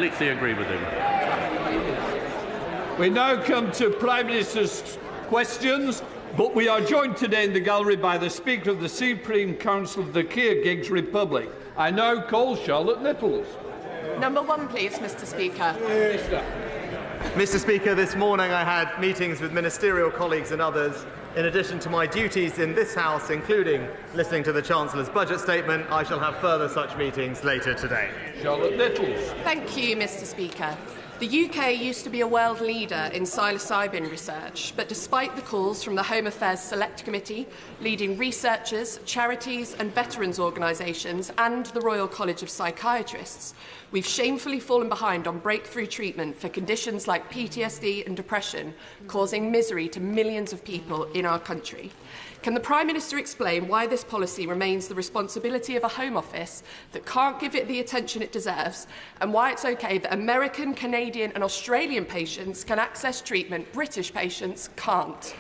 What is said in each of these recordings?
completely agree with him. We now come to Prime Minister's questions, but we are joined today in the gallery by the Speaker of the Supreme Council of the Keir Gigs Republic. I now call Charlotte Nichols. Number one, please, Mr. Speaker. Mr. Speaker, this morning I had meetings with ministerial colleagues and others. In addition to my duties in this House, including listening to the Chancellor's budget statement, I shall have further such meetings later today. Charlotte Nichols. Thank you, Mr. Speaker. The UK used to be a world leader in psilocybin research, but despite the calls from the Home Affairs Select Committee, leading researchers, charities and veterans organisations and the Royal College of Psychiatrists, we've shamefully fallen behind on breakthrough treatment for conditions like PTSD and depression, causing misery to millions of people in our country. Can the Prime Minister explain why this policy remains the responsibility of a Home Office that can't give it the attention it deserves, and why it's okay that American, Canadian and Australian patients can access treatment British patients can't?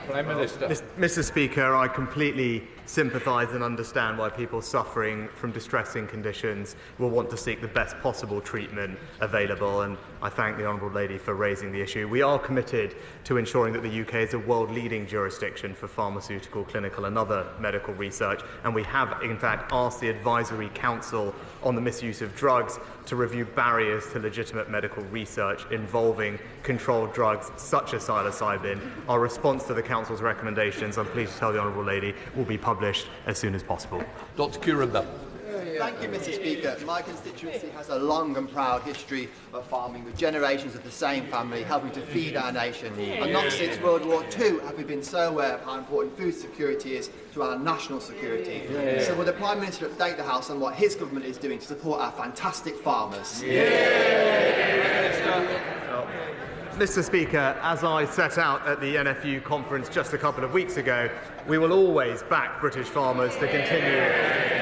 Prime Minister. Mr. Speaker, I completely sympathise and understand why people suffering from distressing conditions will want to seek the best possible treatment available, and I thank the Honourable Lady for raising the issue. We are committed to ensuring that the UK is a world-leading jurisdiction for pharmaceutical, clinical and other medical research, and we have, in fact, asked the Advisory Council on the Misuse of Drugs to review barriers to legitimate medical research involving controlled drugs such as psilocybin. Our response to the Council's recommendations, I'm pleased to tell the Honourable Lady, will be published as soon as possible. Dr. Kieran. Thank you, Mr. Speaker. My constituency has a long and proud history of farming, with generations of the same family helping to feed our nation. And not since World War II have we been so aware of how important food security is to our national security. So will the Prime Minister update the House on what his government is doing to support our fantastic farmers? Mr. Speaker, as I set out at the NFU conference just a couple of weeks ago, we will always back British farmers to continue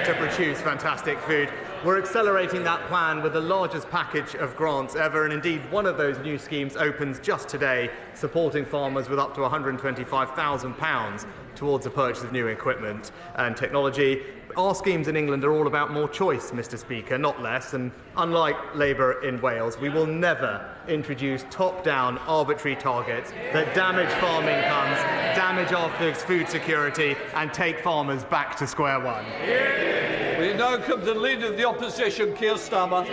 to produce fantastic food. We're accelerating that plan with the largest package of grants ever, and indeed one of those new schemes opens just today, supporting farmers with up to £125,000 towards the purchase of new equipment and technology. Our schemes in England are all about more choice, Mr. Speaker, not less, and unlike Labour in Wales, we will never introduce top-down arbitrary targets that damage farm incomes, damage our food security and take farmers back to square one. We now come to the Leader of the Opposition, Keir Starmer.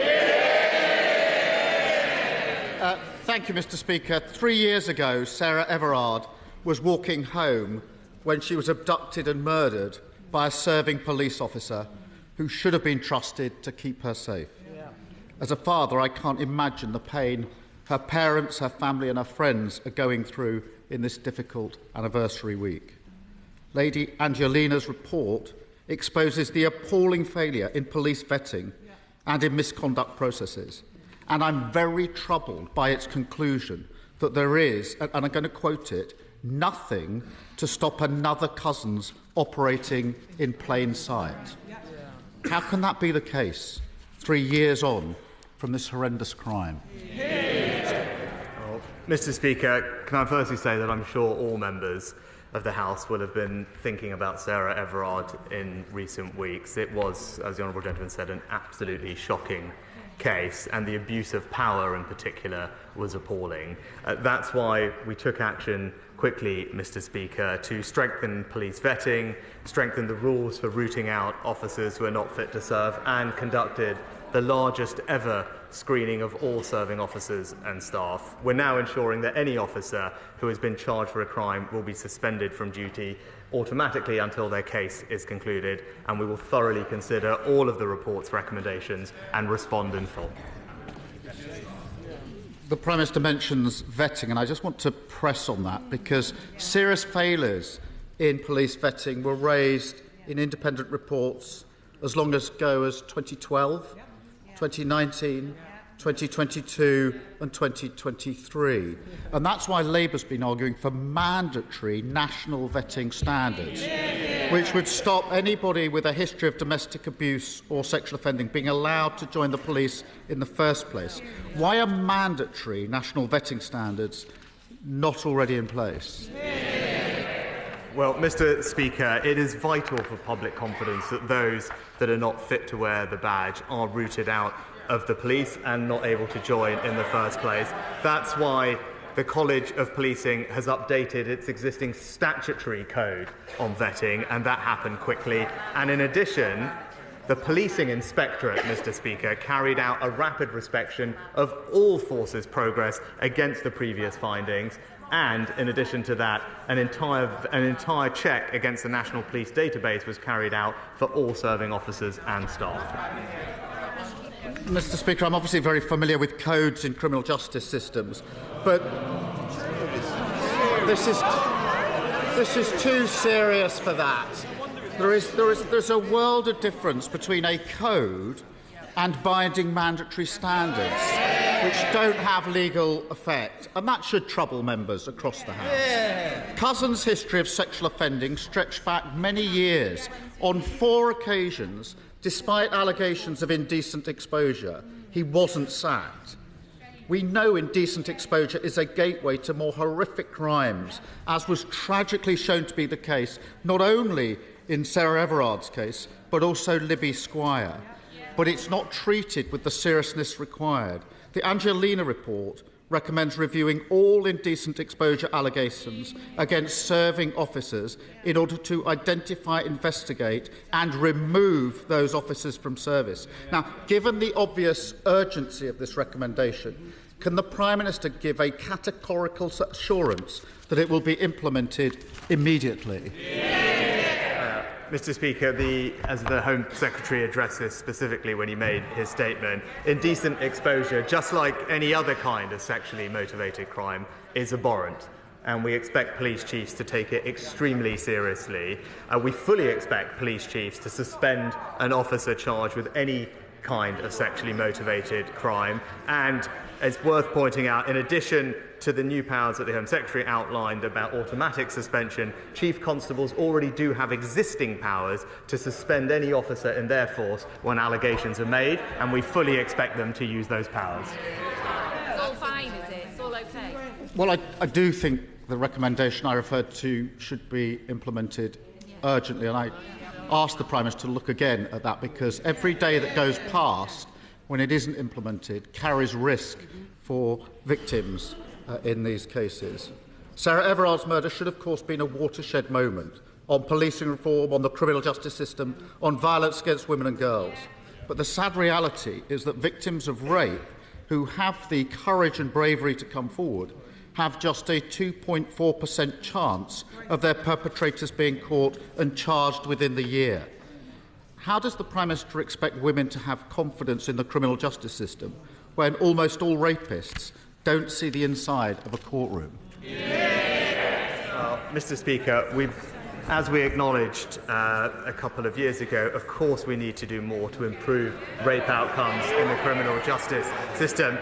Thank you, Mr. Speaker. 3 years ago, Sarah Everard was walking home when she was abducted and murdered by a serving police officer who should have been trusted to keep her safe. As a father, I can't imagine the pain her parents, her family and her friends are going through in this difficult anniversary week. Lady Angelina's report exposes the appalling failure in police vetting and in misconduct processes. And I'm very troubled by its conclusion that there is, and I'm going to quote it, nothing to stop another Cousins operating in plain sight. How can that be the case 3 years on from this horrendous crime? Well, Mr. Speaker, can I firstly say that I'm sure all members of the House will have been thinking about Sarah Everard in recent weeks. It was, as the Honourable Gentleman said, an absolutely shocking case, and the abuse of power in particular was appalling. That's why we took action quickly, Mr. Speaker, to strengthen police vetting, strengthen the rules for rooting out officers who are not fit to serve, and conducted the largest ever screening of all serving officers and staff. We're now ensuring that any officer who has been charged for a crime will be suspended from duty automatically until their case is concluded, and we will thoroughly consider all of the report's recommendations and respond in full. The Prime Minister mentions vetting, and I just want to press on that because serious failures in police vetting were raised in independent reports as long ago as 2012, 2019, 2022 and 2023. And that's why Labour's been arguing for mandatory national vetting standards, which would stop anybody with a history of domestic abuse or sexual offending being allowed to join the police in the first place. Why are mandatory national vetting standards not already in place? Well, Mr. Speaker, it is vital for public confidence that those that are not fit to wear the badge are rooted out of the police and not able to join in the first place. That's why the College of Policing has updated its existing statutory code on vetting, and that happened quickly. And in addition, the Policing Inspectorate, Mr. Speaker, carried out a rapid inspection of all forces' progress against the previous findings. And in addition to that, an entire check against the National Police Database was carried out for all serving officers and staff. Mr. Speaker, I'm obviously very familiar with codes in criminal justice systems, but this is too serious for that. There's a world of difference between a code and binding mandatory standards, which don't have legal effect, and that should trouble members across the House. Yeah. Cousin's history of sexual offending stretched back many years. On 4 occasions, despite allegations of indecent exposure, he wasn't sacked. We know indecent exposure is a gateway to more horrific crimes, as was tragically shown to be the case not only in Sarah Everard's case, but also Libby Squire. But it's not treated with the seriousness required. The Angelina report recommends reviewing all indecent exposure allegations against serving officers in order to identify, investigate and remove those officers from service. Now, given the obvious urgency of this recommendation, can the Prime Minister give a categorical assurance that it will be implemented immediately? Mr. Speaker, as the Home Secretary addressed this specifically when he made his statement, indecent exposure, just like any other kind of sexually motivated crime, is abhorrent. And we expect police chiefs to take it extremely seriously. We fully expect police chiefs to suspend an officer charged with any kind of sexually motivated crime. And it's worth pointing out, in addition to the new powers that the Home Secretary outlined about automatic suspension, Chief Constables already do have existing powers to suspend any officer in their force when allegations are made, and we fully expect them to use those powers. It's all fine, is it? It's all okay? Well, I do think the recommendation I referred to should be implemented urgently, and I ask the Prime Minister to look again at that, because every day that goes past when it isn't implemented carries risk for victims in these cases. Sarah Everard's murder should, of course, been a watershed moment on policing reform, on the criminal justice system, on violence against women and girls. But the sad reality is that victims of rape who have the courage and bravery to come forward have just a 2.4% chance of their perpetrators being caught and charged within the year. How does the Prime Minister expect women to have confidence in the criminal justice system when almost all rapists don't see the inside of a courtroom? Mr. Speaker, as we acknowledged a couple of years ago, of course we need to do more to improve rape outcomes in the criminal justice system.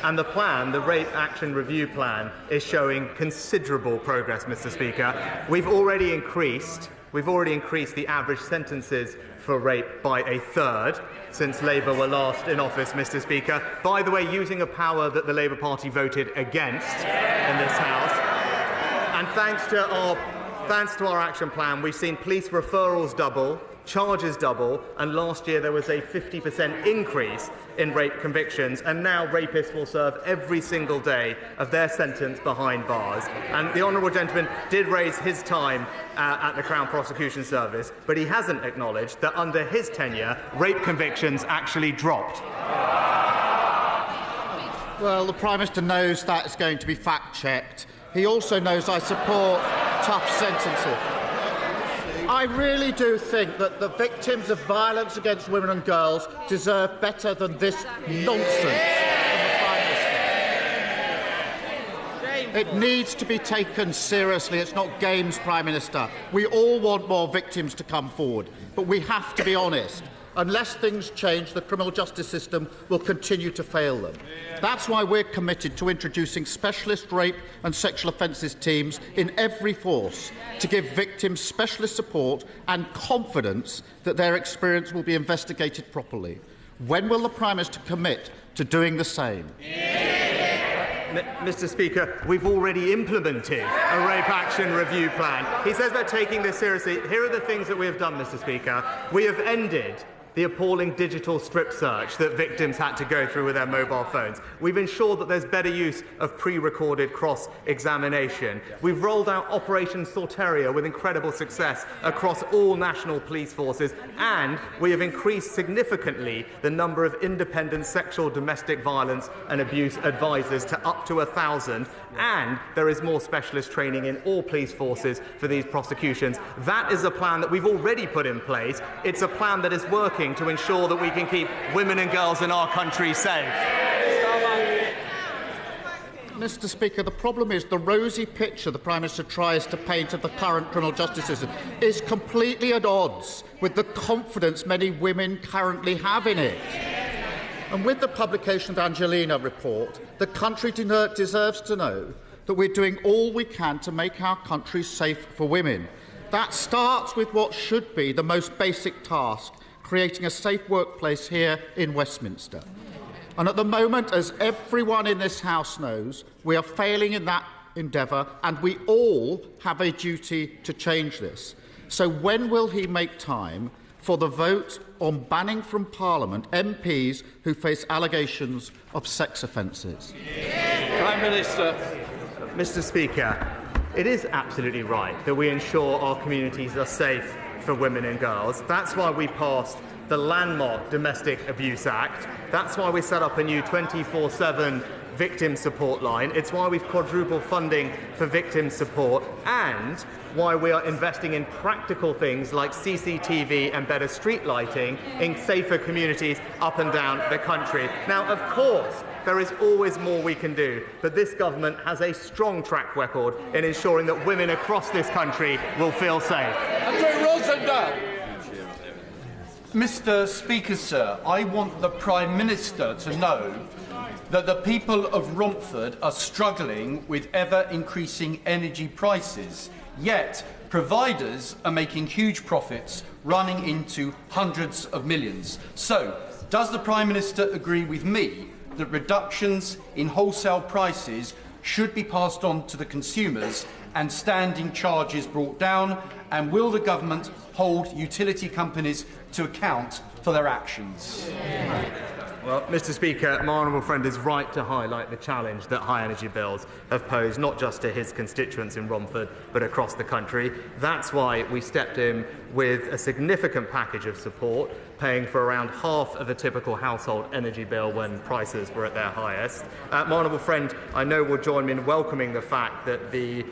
And the Rape Action Review Plan, is showing considerable progress, Mr. Speaker. We've already increased the average sentences for rape by a third since Labour were last in office, Mr. Speaker. By the way, using a power that the Labour Party voted against in this House. And thanks to our action plan, we've seen police referrals double, charges double, and last year there was a 50% increase in rape convictions, and now rapists will serve every single day of their sentence behind bars. And the honourable gentleman did raise his time at the Crown Prosecution Service, but he hasn't acknowledged that under his tenure, rape convictions actually dropped. Well, the Prime Minister knows that is going to be fact-checked. He also knows I support tough sentences. I really do think that the victims of violence against women and girls deserve better than this nonsense from the Prime Minister. It needs to be taken seriously. It's not games, Prime Minister. We all want more victims to come forward, but we have to be honest. Unless things change, the criminal justice system will continue to fail them. That's why we're committed to introducing specialist rape and sexual offences teams in every force to give victims specialist support and confidence that their experience will be investigated properly. When will the Prime Minister commit to doing the same? Mr. Speaker, we've already implemented a Rape Action Review Plan. He says about taking this seriously. Here are the things that we have done, Mr. Speaker. We have ended the appalling digital strip search that victims had to go through with their mobile phones. We've ensured that there's better use of pre-recorded cross-examination. We've rolled out Operation Sorteria with incredible success across all national police forces, and we have increased significantly the number of independent sexual, domestic violence and abuse advisors to up to 1,000, and there is more specialist training in all police forces for these prosecutions. That is a plan that we've already put in place. It's a plan that is working to ensure that we can keep women and girls in our country safe. Mr. Speaker, the problem is the rosy picture the Prime Minister tries to paint of the current criminal justice system is completely at odds with the confidence many women currently have in it. And with the publication of the Angelina report, the country deserves to know that we're doing all we can to make our country safe for women. That starts with what should be the most basic task, creating a safe workplace here in Westminster. And at the moment, as everyone in this House knows, we are failing in that endeavour, and we all have a duty to change this. So when will he make time for the vote on banning from Parliament MPs who face allegations of sex offences? Prime Minister. Mr. Speaker, it is absolutely right that we ensure our communities are safe for women and girls. That's why we passed the landmark Domestic Abuse Act. That's why we set up a new 24/7 victim support line. It's why we've quadrupled funding for victim support, and why we are investing in practical things like CCTV and better street lighting in safer communities up and down the country. Now, of course, there is always more we can do, but this government has a strong track record in ensuring that women across this country will feel safe. Mr. Speaker, sir, I want the Prime Minister to know that the people of Romford are struggling with ever-increasing energy prices, yet providers are making huge profits, running into hundreds of millions. So, does the Prime Minister agree with me that reductions in wholesale prices should be passed on to the consumers and standing charges brought down? And will the government hold utility companies to account for their actions? Well, Mr. Speaker, my honourable friend is right to highlight the challenge that high energy bills have posed, not just to his constituents in Romford, but across the country. That's why we stepped in with a significant package of support, paying for around half of a typical household energy bill when prices were at their highest. My honourable friend, I know, will join me in welcoming the fact that the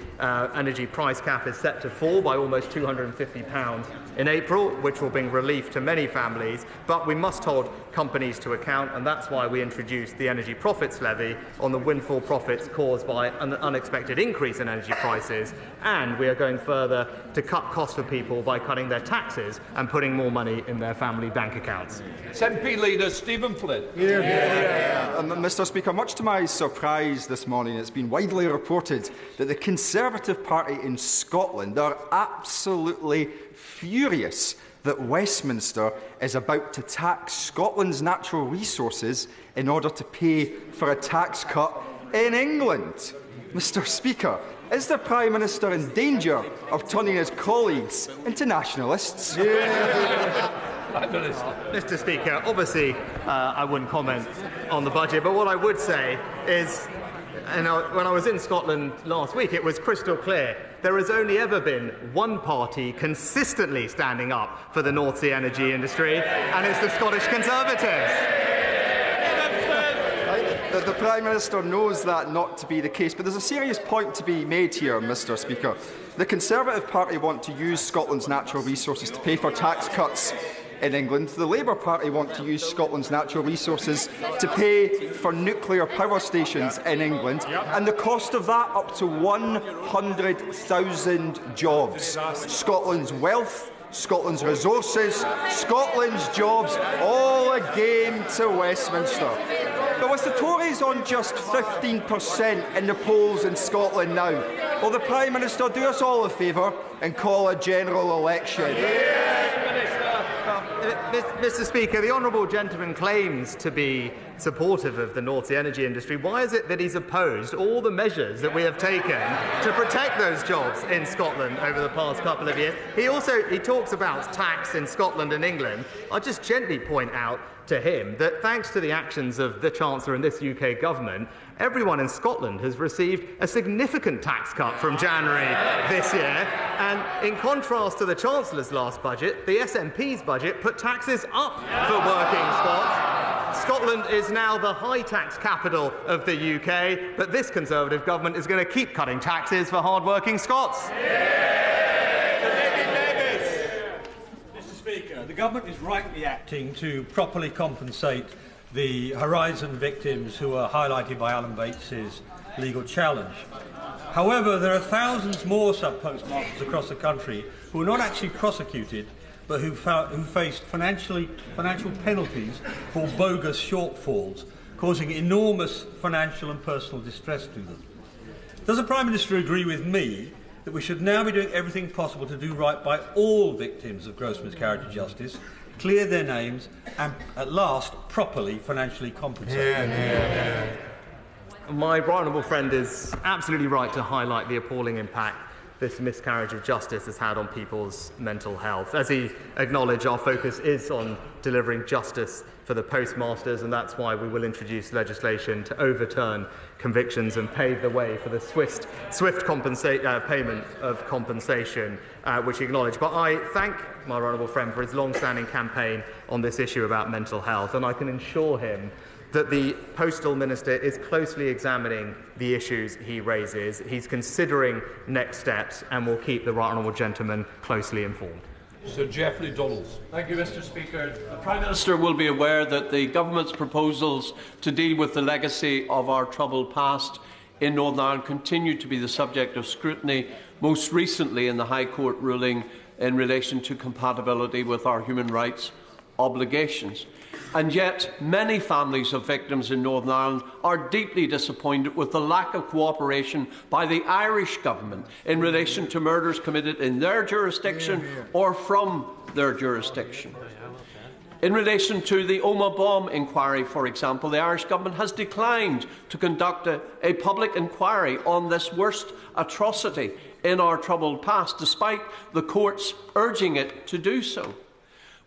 energy price cap is set to fall by almost £250 in April, which will bring relief to many families, but we must hold companies to account, and that's why we introduced the energy profits levy on the windfall profits caused by an unexpected increase in energy prices, and we are going further to cut costs for people by cutting their taxes and putting more money in their family bank accounts. SNP Leader Stephen Flynn. Mr. Speaker, much to my surprise this morning, it's been widely reported that the Conservative Party in Scotland are absolutely furious that Westminster is about to tax Scotland's natural resources in order to pay for a tax cut in England. Mr. Speaker, is the Prime Minister in danger of turning his colleagues into nationalists? Mr. Speaker, obviously I wouldn't comment on the budget, but what I would say is, when I was in Scotland last week, it was crystal clear. There has only ever been one party consistently standing up for the North Sea energy industry, and it's the Scottish Conservatives. The Prime Minister knows that not to be the case, but there's a serious point to be made here, Mr. Speaker. The Conservative Party want to use Scotland's natural resources to pay for tax cuts in England. The Labour Party want to use Scotland's natural resources to pay for nuclear power stations in England, and the cost of that up to 100,000 jobs. Scotland's wealth, Scotland's resources, Scotland's jobs, all a game to Westminster. But with the Tories on just 15% in the polls in Scotland now, will the Prime Minister do us all a favour and call a general election? Mr. Speaker, the honourable gentleman claims to be supportive of the North Sea energy industry, why is it that he's opposed all the measures that we have taken to protect those jobs in Scotland over the past couple of years? He talks about tax in Scotland and England. I'll just gently point out to him that thanks to the actions of the Chancellor and this UK government, everyone in Scotland has received a significant tax cut from January this year. And in contrast to the Chancellor's last budget, the SNP's budget put taxes up for working Scots. Scotland is now the high tax capital of the UK, but this Conservative government is going to keep cutting taxes for hard-working Scots. The government is rightly acting to properly compensate the Horizon victims who are highlighted by Alan Bates's legal challenge. However, there are thousands more sub-postmasters across the country who are not actually prosecuted, but who faced financial penalties for bogus shortfalls, causing enormous financial and personal distress to them. Does the Prime Minister agree with me that we should now be doing everything possible to do right by all victims of gross miscarriage of justice, clear their names, and at last properly financially compensate them? My right honourable friend is absolutely right to highlight the appalling impact this miscarriage of justice has had on people's mental health. As he acknowledged, our focus is on delivering justice for the postmasters, and that's why we will introduce legislation to overturn convictions and pave the way for the swift payment of compensation, which he acknowledged. But I thank my honourable friend for his long-standing campaign on this issue about mental health, and I can assure him that the Postal Minister is closely examining the issues he raises. He's considering next steps and will keep the right honourable gentleman closely informed. Sir Geoffrey Donalds. Thank you, Mr. Speaker. The Prime Minister will be aware that the Government's proposals to deal with the legacy of our troubled past in Northern Ireland continue to be the subject of scrutiny, most recently in the High Court ruling in relation to compatibility with our human rights obligations. And yet, many families of victims in Northern Ireland are deeply disappointed with the lack of cooperation by the Irish Government in relation to murders committed in their jurisdiction or from their jurisdiction. In relation to the Omagh bomb inquiry, for example, the Irish Government has declined to conduct a public inquiry on this worst atrocity in our troubled past, despite the courts urging it to do so.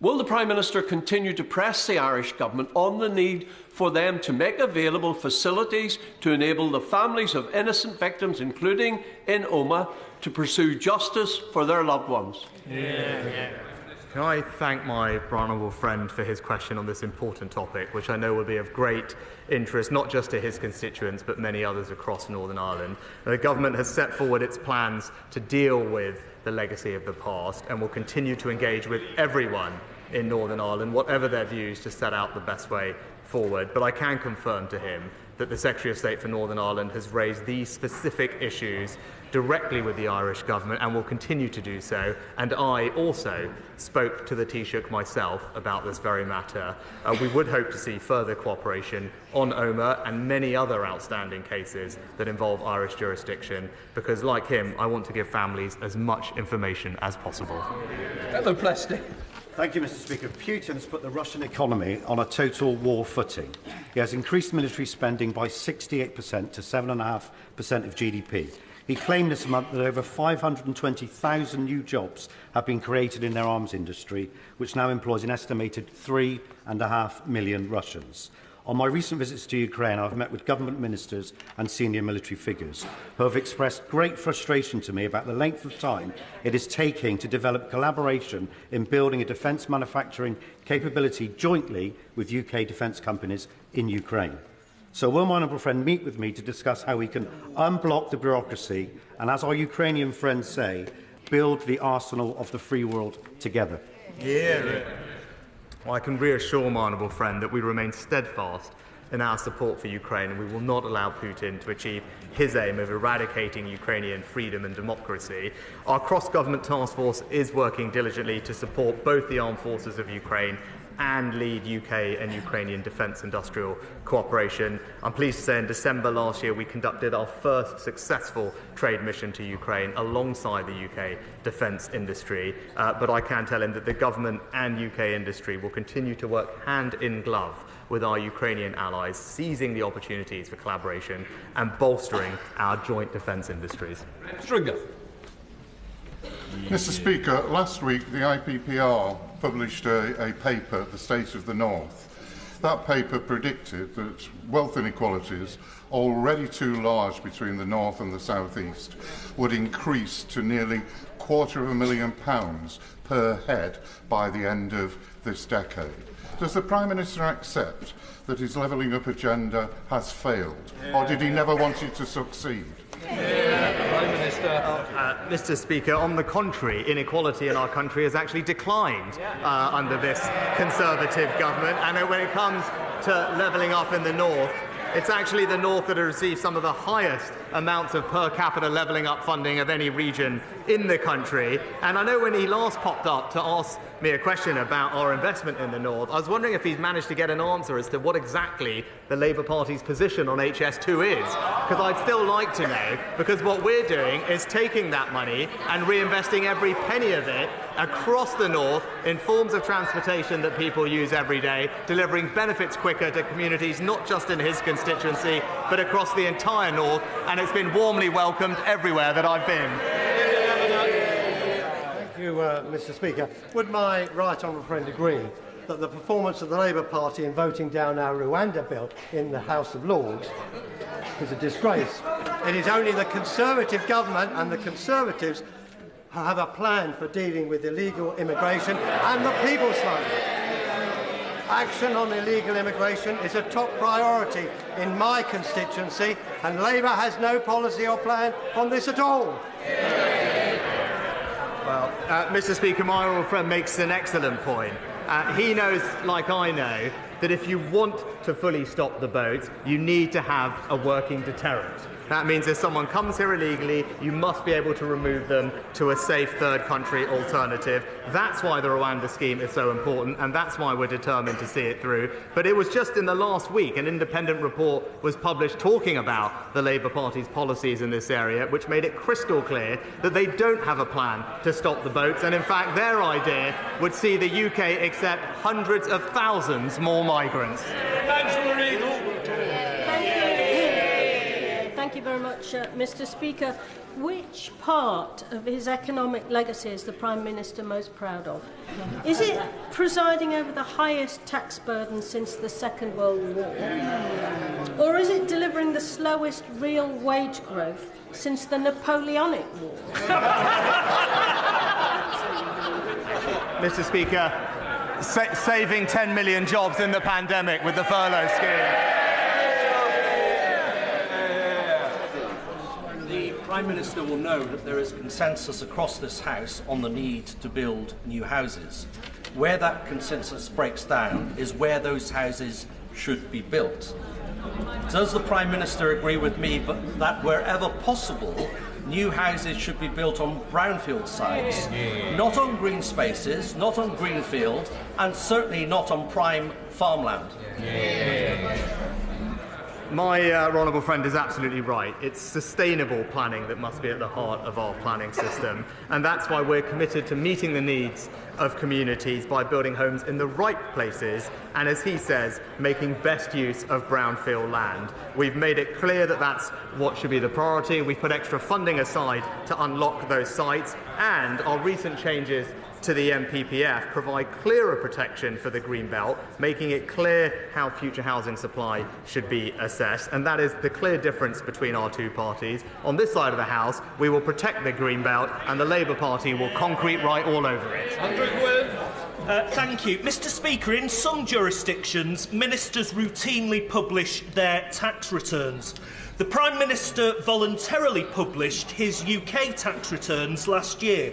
Will the Prime Minister continue to press the Irish Government on the need for them to make available facilities to enable the families of innocent victims, including in Omagh, to pursue justice for their loved ones? Can I thank my honourable friend for his question on this important topic, which I know will be of great interest not just to his constituents but many others across Northern Ireland. The Government has set forward its plans to deal with the legacy of the past and will continue to engage with everyone in Northern Ireland, whatever their views, to set out the best way forward. But I can confirm to him that the Secretary of State for Northern Ireland has raised these specific issues directly with the Irish Government and will continue to do so. And I also spoke to the Taoiseach myself about this very matter. We would hope to see further cooperation on Omagh and many other outstanding cases that involve Irish jurisdiction, because, like him, I want to give families as much information as possible. Ellen Plesty. Thank you, Mr. Speaker. Putin has put the Russian economy on a total war footing. He has increased military spending by 68% to 7.5% of GDP. He claimed this month that over 520,000 new jobs have been created in their arms industry, which now employs an estimated 3.5 million Russians. On my recent visits to Ukraine, I have met with government ministers and senior military figures who have expressed great frustration to me about the length of time it is taking to develop collaboration in building a defence manufacturing capability jointly with UK defence companies in Ukraine. So will my honourable friend meet with me to discuss how we can unblock the bureaucracy and, as our Ukrainian friends say, build the arsenal of the free world together? Well, I can reassure my honourable friend that we remain steadfast in our support for Ukraine, and we will not allow Putin to achieve his aim of eradicating Ukrainian freedom and democracy. Our cross-government task force is working diligently to support both the armed forces of Ukraine and lead UK and Ukrainian defence industrial cooperation. I'm pleased to say in December last year we conducted our first successful trade mission to Ukraine alongside the UK defence industry, but I can tell him that the government and UK industry will continue to work hand in glove with our Ukrainian allies, seizing the opportunities for collaboration and bolstering our joint defence industries. Stringer. Mr. Speaker, last week the IPPR published a paper, The State of the North. That paper predicted that wealth inequalities, already too large between the North and the South East, would increase to nearly £250,000 per head by the end of this decade. Does the Prime Minister accept that his levelling up agenda has failed, or did he never want it to succeed? Prime Minister. Mr. Speaker, on the contrary, inequality in our country has actually declined under this Conservative government. And when it comes to levelling up in the North, it's actually the North that has received some of the highest amounts of per capita levelling up funding of any region in the country. And I know when he last popped up to ask me a question about our investment in the North, I was wondering if he's managed to get an answer as to what exactly the Labour Party's position on HS2 is. Because I'd still like to know, because what we're doing is taking that money and reinvesting every penny of it across the North in forms of transportation that people use every day, delivering benefits quicker to communities not just in his constituency, but across the entire North, and it's been warmly welcomed everywhere that I've been. Thank you, Mr. Speaker. Would my right honourable friend agree that the performance of the Labour Party in voting down our Rwanda bill in the House of Lords is a disgrace? It is only the Conservative government and the Conservatives who have a plan for dealing with illegal immigration and the People's Fund. Action on illegal immigration is a top priority in my constituency, and Labour has no policy or plan on this at all. Well, Mr. Speaker, my honourable friend makes an excellent point. He knows, like I know, that if you want to fully stop the boats, you need to have a working deterrent. That means if someone comes here illegally, you must be able to remove them to a safe third country alternative. That's why the Rwanda scheme is so important, and that's why we're determined to see it through. But it was just in the last week an independent report was published talking about the Labour Party's policies in this area, which made it crystal clear that they don't have a plan to stop the boats, and in fact their idea would see the UK accept hundreds of thousands more migrants. Thank you very much, Mr. Speaker. Which part of his economic legacy is the Prime Minister most proud of? Is it presiding over the highest tax burden since the Second World War? Or is it delivering the slowest real wage growth since the Napoleonic War? Mr. Speaker, saving 10 million jobs in the pandemic with the furlough scheme. The Prime Minister will know that there is consensus across this House on the need to build new houses. Where that consensus breaks down is where those houses should be built. Does the Prime Minister agree with me that wherever possible, new houses should be built on brownfield sites, not on green spaces, not on greenfield, and certainly not on prime farmland? My honourable friend is absolutely right. It's sustainable planning that must be at the heart of our planning system, and that's why we're committed to meeting the needs of communities by building homes in the right places and, as he says, making best use of brownfield land. We've made it clear that that's what should be the priority. We've put extra funding aside to unlock those sites, and our recent changes to the MPPF provide clearer protection for the Greenbelt, making it clear how future housing supply should be assessed. And that is the clear difference between our two parties. On this side of the House, we will protect the Greenbelt, and the Labour Party will concrete right all over it. Thank you. Mr. Speaker, in some jurisdictions, ministers routinely publish their tax returns. The Prime Minister voluntarily published his UK tax returns last year.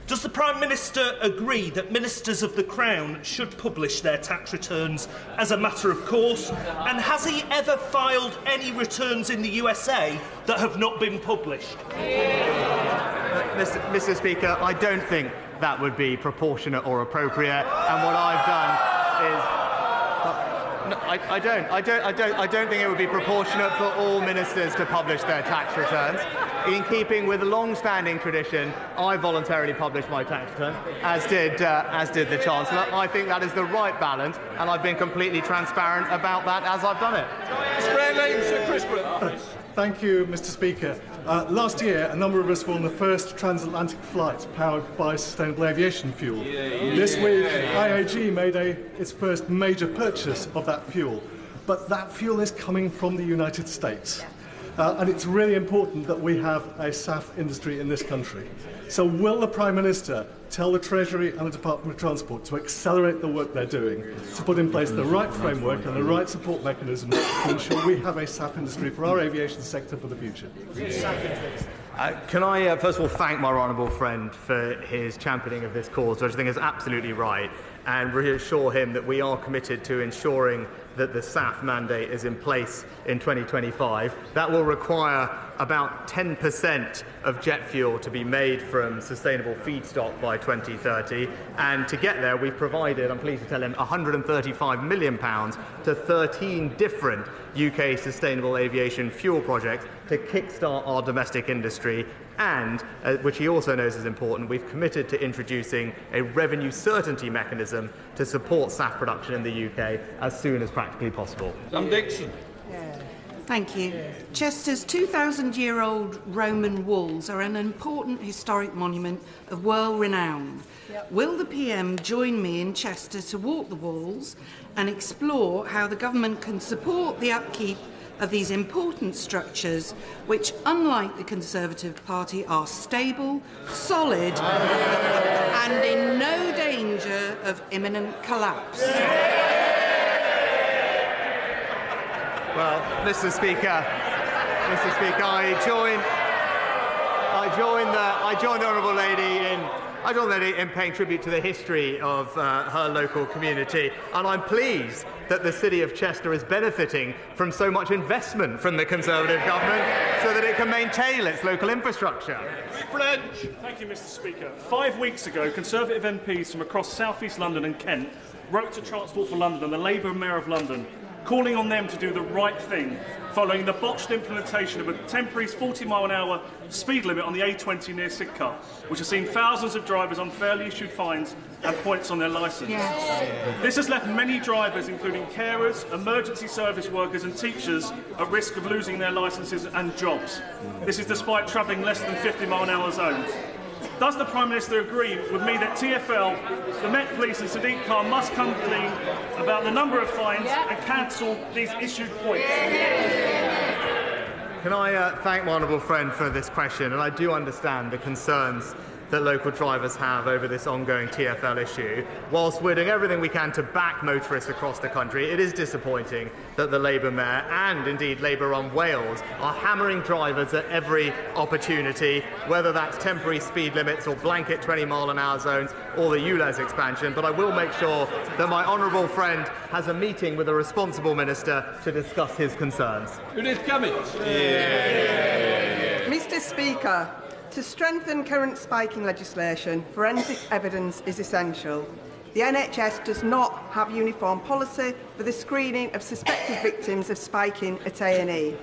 Does the Prime Minister agree that ministers of the Crown should publish their tax returns as a matter of course? And has he ever filed any returns in the USA that have not been published? Mr. Speaker, I don't think that would be proportionate or appropriate, and what I've done is... No, I don't think it would be proportionate for all ministers to publish their tax returns. In keeping with the long-standing tradition, I voluntarily published my tax return, as did the Chancellor. I think that is the right balance, and I've been completely transparent about that as I've done it. Thank you, Mr. Speaker. Last year, a number of us were on the first transatlantic flight powered by sustainable aviation fuel. This week, IAG made its first major purchase of that fuel. But that fuel is coming from the United States. And it's really important that we have a SAF industry in this country. So will the Prime Minister tell the Treasury and the Department of Transport to accelerate the work they're doing, to put in place the right framework and the right support mechanisms to ensure we have a SAF industry for our aviation sector for the future? Can I, first of all, thank my honourable friend for his championing of this cause, which I think is absolutely right, and reassure him that we are committed to ensuring that the SAF mandate is in place in 2025. That will require about 10% of jet fuel to be made from sustainable feedstock by 2030. And to get there, we've provided, I'm pleased to tell him, £135 million to 13 different UK sustainable aviation fuel projects to kickstart our domestic industry. And, which he also knows is important, we've committed to introducing a revenue certainty mechanism to support SAF production in the UK as soon as practically possible. Sam Dixon. Thank you. Chester's 2,000-year-old Roman walls are an important historic monument of world renown. Will the PM join me in Chester to walk the walls and explore how the government can support the upkeep of these important structures, which, unlike the Conservative Party, are stable, solid, and in no danger of imminent collapse? Well, Mr. Speaker, I join the honourable lady in paying tribute to the history of her local community, and I'm pleased that the City of Chester is benefiting from so much investment from the Conservative government so that it can maintain its local infrastructure. Thank you, Mr. Speaker. 5 weeks ago, Conservative MPs from across South East London and Kent wrote to Transport for London and the Labour Mayor of London, calling on them to do the right thing following the botched implementation of a temporary 40-mile-an-hour speed limit on the A20 near Sidcup, which has seen thousands of drivers unfairly issued fines and points on their licence. This has left many drivers, including carers, emergency service workers and teachers, at risk of losing their licences and jobs. This is despite travelling less than 50-mile-an-hour zones. Does the Prime Minister agree with me that TfL, the Met Police and Sadiq Khan must come clean about the number of fines and cancel these issued points? Can I thank my honourable friend for this question, and I do understand the concerns that local drivers have over this ongoing TfL issue. Whilst we're doing everything we can to back motorists across the country, it is disappointing that the Labour Mayor and indeed Labour-run Wales are hammering drivers at every opportunity, whether that's temporary speed limits or blanket 20-mile-an-hour zones or the ULEZ expansion. But I will make sure that my honourable friend has a meeting with a responsible minister to discuss his concerns. Mr. Speaker, to strengthen current spiking legislation, forensic evidence is essential. The NHS does not have uniform policy for the screening of suspected victims of spiking at A&E.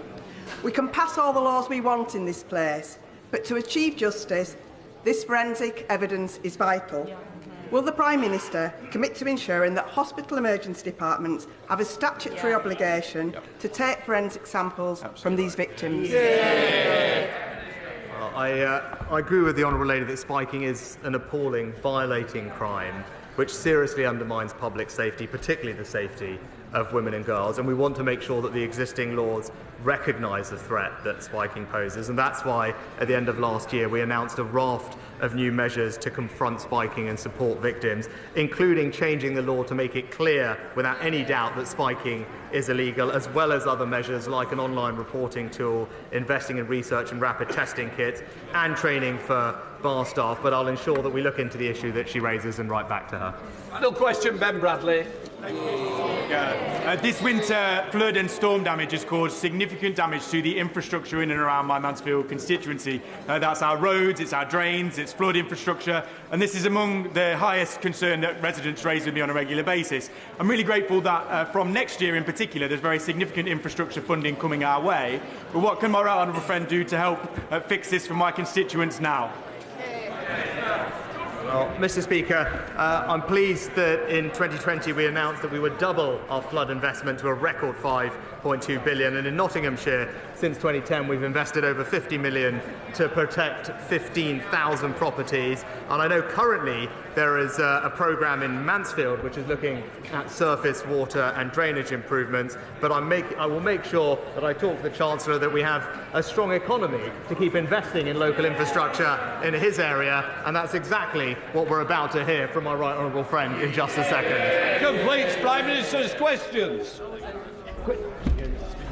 We can pass all the laws we want in this place, but to achieve justice, this forensic evidence is vital. Will the Prime Minister commit to ensuring that hospital emergency departments have a statutory obligation to take forensic samples from these victims? I agree with the honourable lady that spiking is an appalling, violating crime which seriously undermines public safety, particularly the safety of women and girls, and we want to make sure that the existing laws recognise the threat that spiking poses, and that's why at the end of last year we announced a raft of new measures to confront spiking and support victims, including changing the law to make it clear without any doubt that spiking is illegal, as well as other measures like an online reporting tool, investing in research and rapid testing kits, and training for bar staff. But I'll ensure that we look into the issue that she raises and write back to her. Final question, Ben Bradley. This winter, flood and storm damage has caused significant damage to the infrastructure in and around my Mansfield constituency. That's our roads, it's our drains, it's flood infrastructure, and this is among the highest concern that residents raise with me on a regular basis. I'm really grateful that from next year in particular, there's very significant infrastructure funding coming our way. But what can my right honourable friend do to help fix this for my constituents now? Well, Mr. Speaker, I'm pleased that in 2020 we announced that we would double our flood investment to a record £5.2 billion, and in Nottinghamshire, since 2010, we've invested over £50 million to protect 15,000 properties. And I know currently there is a programme in Mansfield which is looking at surface water and drainage improvements, but I will make sure that I talk to the Chancellor that we have a strong economy to keep investing in local infrastructure in his area, and that's exactly what we're about to hear from my right honourable friend in just a second. Completes Prime Minister's questions.